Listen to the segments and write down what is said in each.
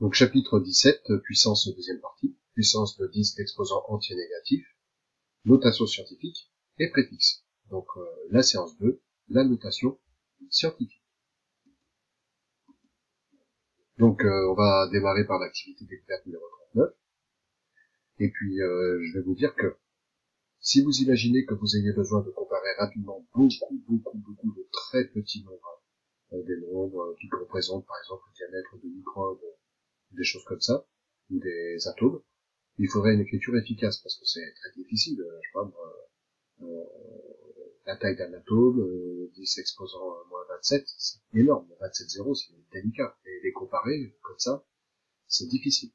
Donc chapitre 17, puissance deuxième partie, puissance de 10 d'exposant entier négatif, notation scientifique et préfixe. Donc la séance 2, la notation scientifique. Donc on va démarrer par l'activité découverte numéro 39. Et puis je vais vous dire que si vous imaginez que vous ayez besoin de comparer rapidement beaucoup de très petits nombres, des nombres qui représentent par exemple le diamètre de microbes, des choses comme ça, ou des atomes, il faudrait une écriture efficace parce que c'est très difficile. Je sais pas, la taille d'un atome, 10 exposant moins 27, c'est énorme. 27 zéros, c'est délicat. Et les comparer comme ça, c'est difficile.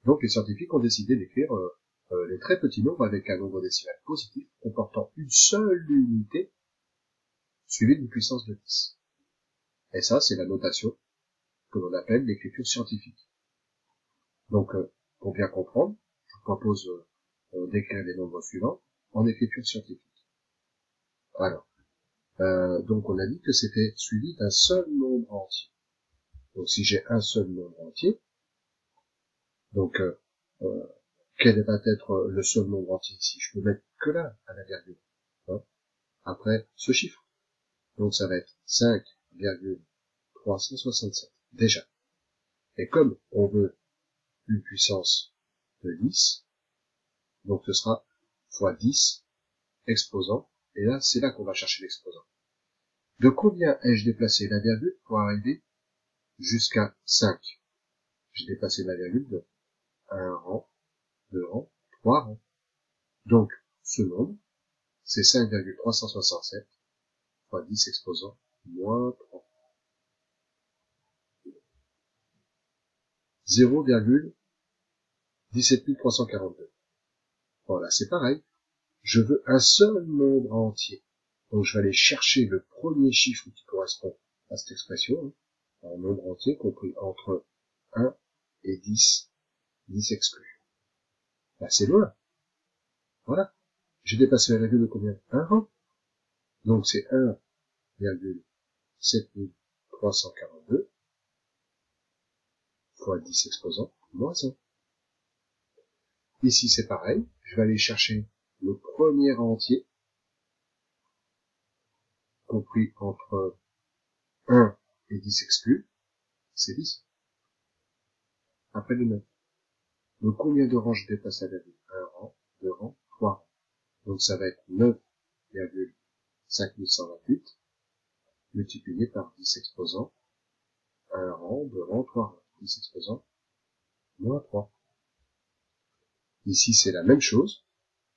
Donc les scientifiques ont décidé d'écrire les très petits nombres avec un nombre décimal positif comportant une seule unité suivie d'une puissance de 10. Et ça, c'est la notation que l'on appelle l'écriture scientifique. Donc, pour bien comprendre, je vous propose d'écrire les nombres suivants en écriture scientifique. Alors, donc on a dit que c'était suivi d'un seul nombre entier. Donc si j'ai un seul nombre entier, donc quel va être le seul nombre entier ici? Je peux mettre que là, à la virgule, hein, après ce chiffre. Donc ça va être 5,367, déjà. Et comme on veut une puissance de 10, donc ce sera fois 10 exposant, et là, c'est là qu'on va chercher l'exposant. De combien ai-je déplacé la virgule pour arriver jusqu'à 5? J'ai déplacé la virgule de 1 rang, 2 rangs, 3 rangs. Donc, ce nombre, c'est 5,367 fois 10 exposant moins 3. 0,17342. Voilà, c'est pareil. Je veux un seul nombre entier. Donc, je vais aller chercher le premier chiffre qui correspond à cette expression, hein, un nombre entier compris entre 1 et 10, 10 exclus. Là, c'est loin. Voilà. J'ai dépassé la virgule de combien? Un rang. Donc, c'est 1,7342 fois 10 exposant moins 1. Ici, c'est pareil. Je vais aller chercher le premier entier compris entre 1 et 10 exclus. C'est 10. Après le 9. Donc, combien de rangs je dépasse la virgule? Un rang, 2 rangs, 3 rangs. Donc, ça va être 9,5128 multiplié par 10 exposant 1 rang, 2 rangs, 3 rangs. 10 exposant moins 3. Ici, c'est la même chose.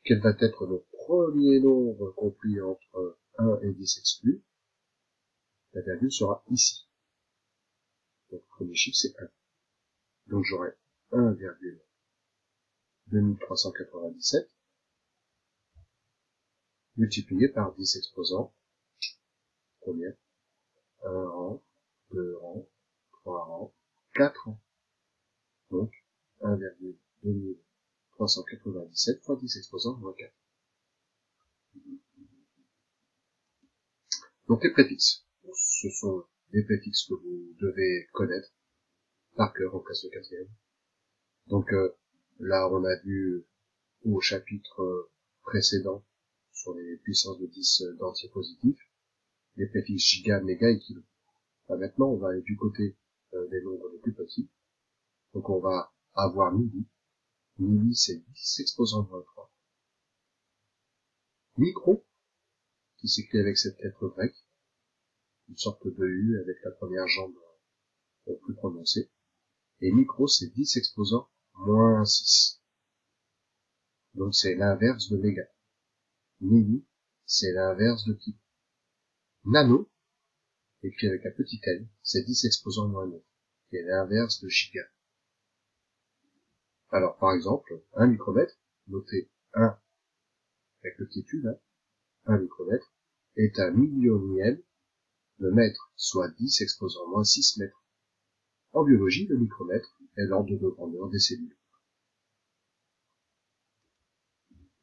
Quel va être le premier nombre compris entre 1 et 10 exclus? La virgule sera ici. Donc, le premier chiffre, c'est 1. Donc, j'aurai 1,2397 multiplié par 10 exposant combien? 1 rang, 2 rangs, 3 rangs, 4 rangs. Donc, 1,2397 fois 10 exposant moins 4. Donc, les préfixes. Ce sont des préfixes que vous devez connaître par cœur en classe de 4e. Donc, là, on a vu au chapitre précédent sur les puissances de 10 d'entiers positifs, les préfixes giga, méga et kilo. Maintenant, on va aller du côté des nombres les plus petits. Donc, on va avoir milli. Milli, c'est 10 exposant moins 3. Micro, qui s'écrit avec cette lettre grecque, une sorte de U avec la première jambe plus prononcée. Et micro, c'est 10 exposant moins 6. Donc, c'est l'inverse de méga. Milli, c'est l'inverse de kilo. Nano, écrit avec un petit n, c'est 10 exposant moins 9, qui est l'inverse de giga. Alors, par exemple, un micromètre, notez 1 avec le petit U, là, 1 micromètre, est un millionième de mètre, soit 10 exposant moins 6 mètres. En biologie, le micromètre est l'ordre de grandeur des cellules.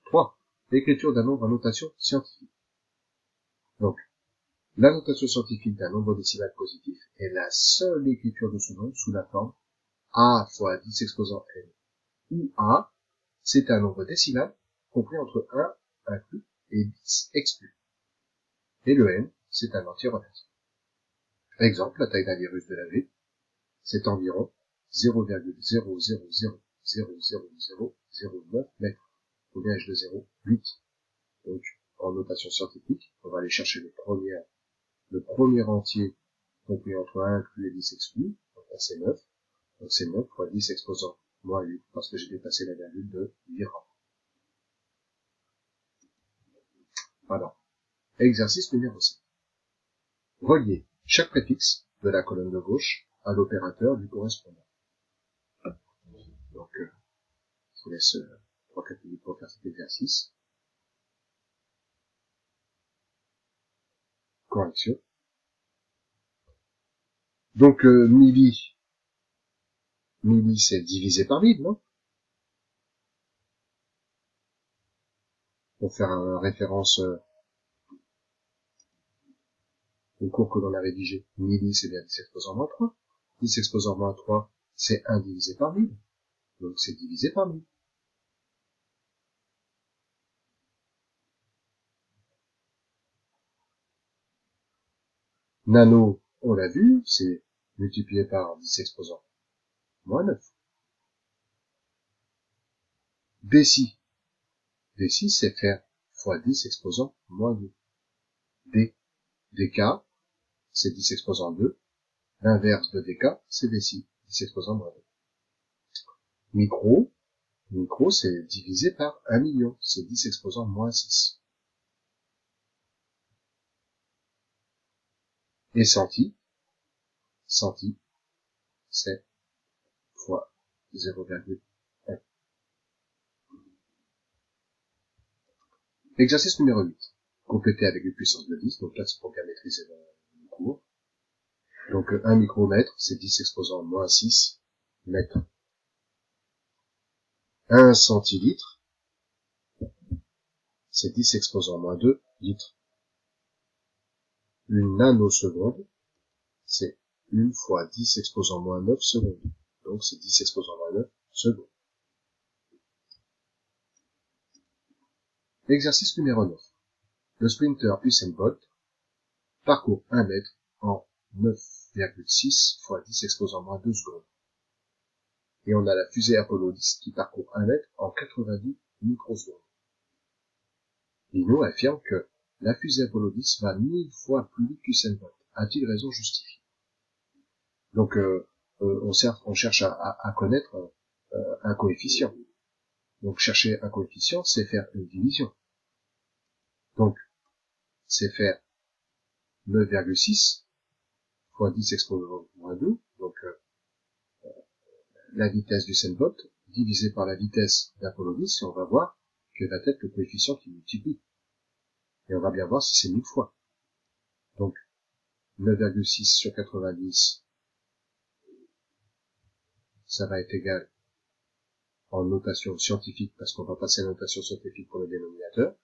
3. L'écriture d'un nombre en notation scientifique. Donc, la notation scientifique d'un nombre décimal positif est la seule écriture de ce nombre sous la forme A fois 10 exposant n, où A, c'est un nombre décimal compris entre 1 inclus et 10 exclus. Et le n, c'est un entier relatif. Exemple, la taille d'un virus de la V, c'est environ 0,00000009 mètres. Combien ai-je de 0? 8. Donc, en notation scientifique, on va aller chercher le premier entier compris entre 1 inclus et 10 exclus. Donc là, c'est 9. Donc c'est 9 fois 10 exposant moins 8, parce que j'ai dépassé la virgule de 8 rangs. Alors, exercice numéro 7. Relier chaque préfixe de la colonne de gauche à l'opérateur du correspondant. Donc, je vous laisse 3-4 minutes pour faire cet exercice. Correction. Donc, milli c'est divisé par 1000, non? Pour faire référence au cours que l'on a rédigé. Milli, c'est bien 10 exposant moins 3. 10 exposant moins 3, c'est 1 divisé par 1000. Donc, c'est divisé par 1000. Nano, on l'a vu, c'est multiplié par 10 exposant moins 9. Déci, c'est faire fois 10 exposant moins 2. Dk, c'est 10 exposant 2. L'inverse de dk, c'est déci, 10 exposant moins 2. Micro, c'est divisé par 1 million, c'est 10 exposant moins 6. Et centi, c'est fois 0,1. Exercice numéro 8. Complété avec une puissance de 10, donc là c'est pour bien maîtriser le cours. Donc 1 micromètre, c'est 10 exposant moins 6 mètres. 1 centilitre, c'est 10 exposant moins 2 litres. Une nanoseconde, c'est 1 fois 10 exposant moins 9 secondes. Donc c'est 10 exposant moins 9 secondes. Exercice numéro 9. Le sprinter Usain Bolt parcourt 1 mètre en 9,6 fois 10 exposant moins 2 secondes. Et on a la fusée Apollo 10 qui parcourt 1 mètre en 90 microsecondes. Lino affirme que la fusée Apollo 10 va 1000 fois plus vite qu'Usain Bolt. A-t-il raison justifiée? Donc on cherche à connaître un coefficient. Donc chercher un coefficient, c'est faire une division. Donc c'est faire 9,6 fois 10 exposant moins 2, donc la vitesse d'Usain Bolt divisée par la vitesse d'Apollo 10, et on va voir quel va être le coefficient qui multiplie. Et on va bien voir si c'est 1000 fois. Donc 9,6 sur 90, ça va être égal en notation scientifique, parce qu'on va passer à la notation scientifique pour le dénominateur.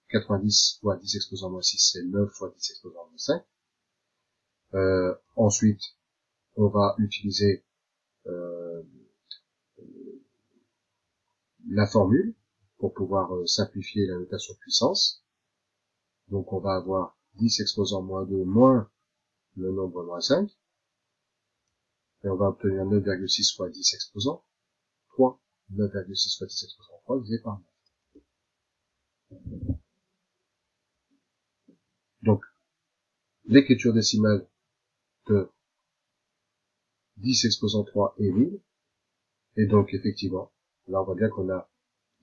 90 fois 10 exposant moins 6, c'est 9 fois 10 exposant moins 5. Ensuite, on va utiliser la formule pour pouvoir simplifier la notation puissance. Donc on va avoir 10 exposant moins 2 moins le nombre moins 5. Et on va obtenir 9,6 fois 10 exposant 3. 9,6 fois 10 exposant 3 divisé par 9. Donc, l'écriture décimale de 10 exposant 3 est 1000. Et donc, effectivement, là, on voit bien qu'on a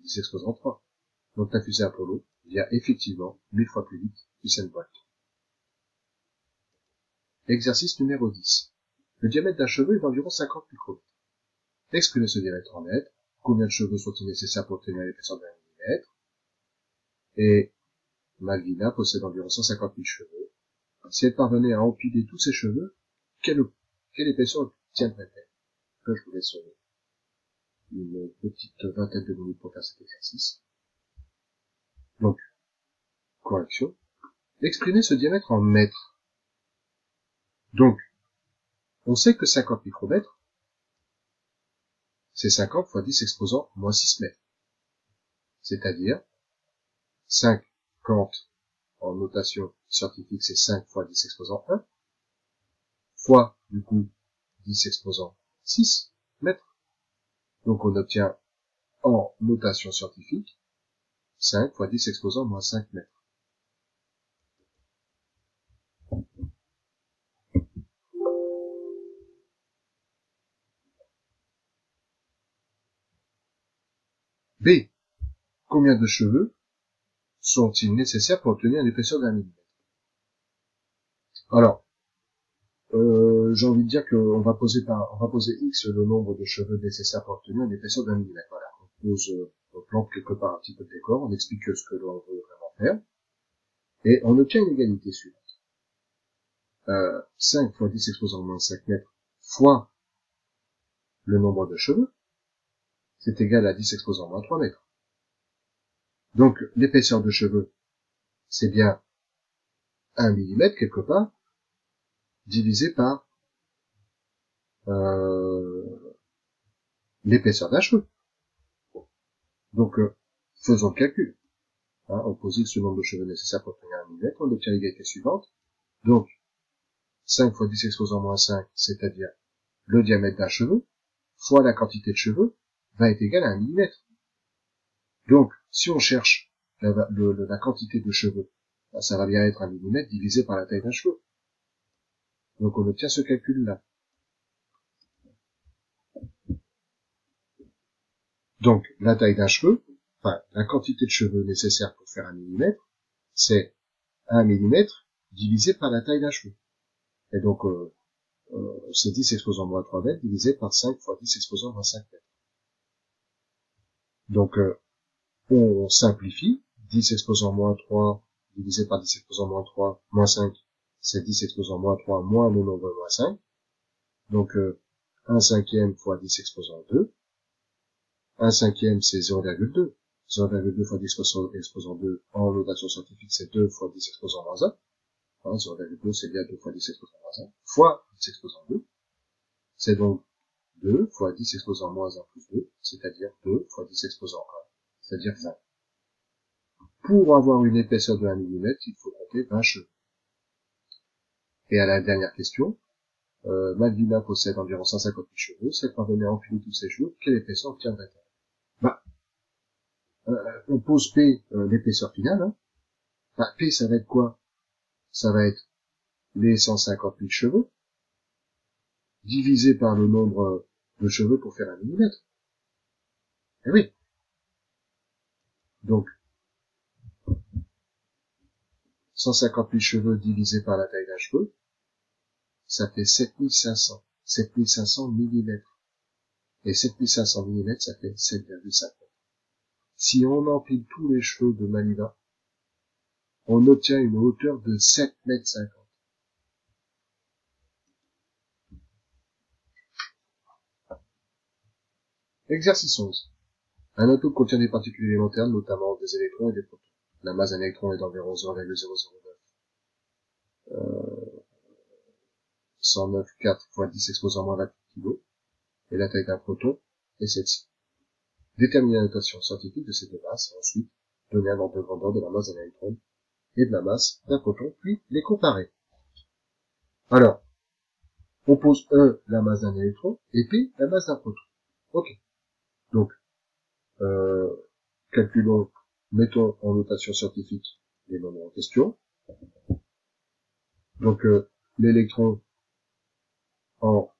10 exposant 3. Donc, la fusée Apollo vient effectivement 1000 fois plus vite qu'Usain Bolt. Exercice numéro 10. Le diamètre d'un cheveu est d'environ 50 micromètres. Exprimez ce diamètre en mètres. Combien de cheveux sont-ils nécessaires pour obtenir l'épaisseur d'un millimètre? Et Malvina possède environ 150 000 cheveux. Si elle parvenait à empiler tous ses cheveux, quelle épaisseur obtiendrait-elle? Que je vous laisse une petite vingtaine de minutes pour faire cet exercice. Donc, correction. Exprimez ce diamètre en mètres. Donc, on sait que 50 micromètres, c'est 50 fois 10 exposant moins 6 mètres. C'est-à-dire 50 en notation scientifique, c'est 5 fois 10 exposant 1, fois, du coup, 10 exposant 6 mètres. Donc on obtient en notation scientifique 5 fois 10 exposant moins 5 mètres. B. Combien de cheveux sont-ils nécessaires pour obtenir l'épaisseur d'un millimètre? Alors, j'ai envie de dire qu'on va poser X le nombre de cheveux nécessaires pour obtenir l'épaisseur d'un millimètre. Voilà. On plante quelque part un petit peu de décor, on explique ce que l'on veut vraiment faire, et on obtient une égalité suivante. 5 fois 10 exposant moins 5 mètres fois le nombre de cheveux, c'est égal à 10 exposant moins 3 mètres. Donc, l'épaisseur de cheveux, c'est bien 1 millimètre quelque part, divisé par l'épaisseur d'un cheveu. Donc, faisons le calcul. On pose X le nombre de cheveux nécessaires pour obtenir 1 millimètre, on obtient l'égalité suivante. Donc, 5 fois 10 exposant moins 5, c'est-à-dire le diamètre d'un cheveu, fois la quantité de cheveux, va être égal à 1 millimètre. Donc, si on cherche la quantité de cheveux, ça va bien être 1 millimètre divisé par la taille d'un cheveu. Donc, on obtient ce calcul-là. Donc, la taille d'un cheveu, enfin, la quantité de cheveux nécessaire pour faire 1 millimètre, c'est 1 millimètre divisé par la taille d'un cheveu. Et donc, c'est 10 exposant moins 3 mètres divisé par 5 fois 10 exposant moins 5 mètres. Donc, on simplifie. 10 exposant moins 3 divisé par 10 exposant moins 3 moins 5, c'est 10 exposant moins 3 moins le nombre moins 5. Donc, 1 cinquième fois 10 exposant 2. 1 cinquième, c'est 0,2. 0,2 fois 10 exposant 2 en notation scientifique, c'est 2 fois 10 exposant moins 1. 0,2, c'est bien 2 fois 10 exposant moins 1, fois 10 exposant 2. C'est donc 2 fois 10 exposant moins 1 plus 2, c'est-à-dire 2 fois 10 exposant 1, c'est-à-dire 20. Pour avoir une épaisseur de 1 mm, il faut compter 20 cheveux. Et à la dernière question, Malvina possède environ 150 000 cheveux, si elle parvenait à enfiler tous ses cheveux, quelle épaisseur obtiendrait-elle? On pose P, l'épaisseur finale, hein. P, ça va être quoi? Ça va être les 150 000 cheveux, divisé par le nombre de cheveux pour faire 1 millimètre. Eh oui. Donc, 150 000 cheveux divisé par la taille d'un cheveu, ça fait 7500. 7500 millimètres. Et 7500 millimètres, ça fait 7,5 mètres. Si on empile tous les cheveux de Malvina, on obtient une hauteur de 7,50 mètres. Exercice 11. Un atome contient des particules élémentaires, notamment des électrons et des protons. La masse d'un électron est d'environ 109,4 fois 10 exposant moins 20 kg, et la taille d'un proton est celle-ci. Déterminer la notation scientifique de ces deux masses, et ensuite donner un ordre de grandeur de la masse d'un électron et de la masse d'un proton, puis les comparer. Alors, on pose E, la masse d'un électron, et P, la masse d'un proton. Ok. Donc, calculons, mettons en notation scientifique les nombres en question. Donc, l'électron en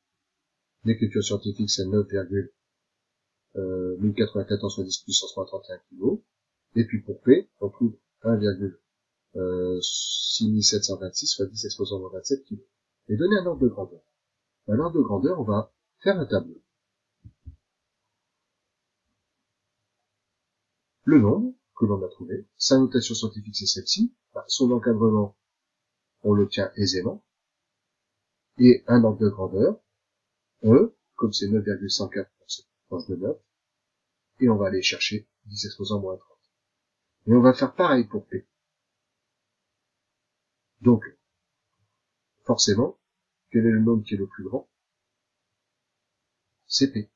l'écriture scientifique, c'est 9,1094 fois 10 puissance 31 kg. Et puis pour P, on trouve 1,6726 fois 10 exposant moins 27 kg. Et donner un ordre de grandeur. Un ordre de grandeur, on va faire un tableau. Le nombre que l'on a trouvé, sa notation scientifique, c'est celle-ci. Son encadrement, on l'obtient aisément. Et un ordre de grandeur, E, comme c'est 9,104, c'est proche de 9, et on va aller chercher 10 exposant moins 30. Et on va faire pareil pour P. Donc, forcément, quel est le nombre qui est le plus grand? C'est P.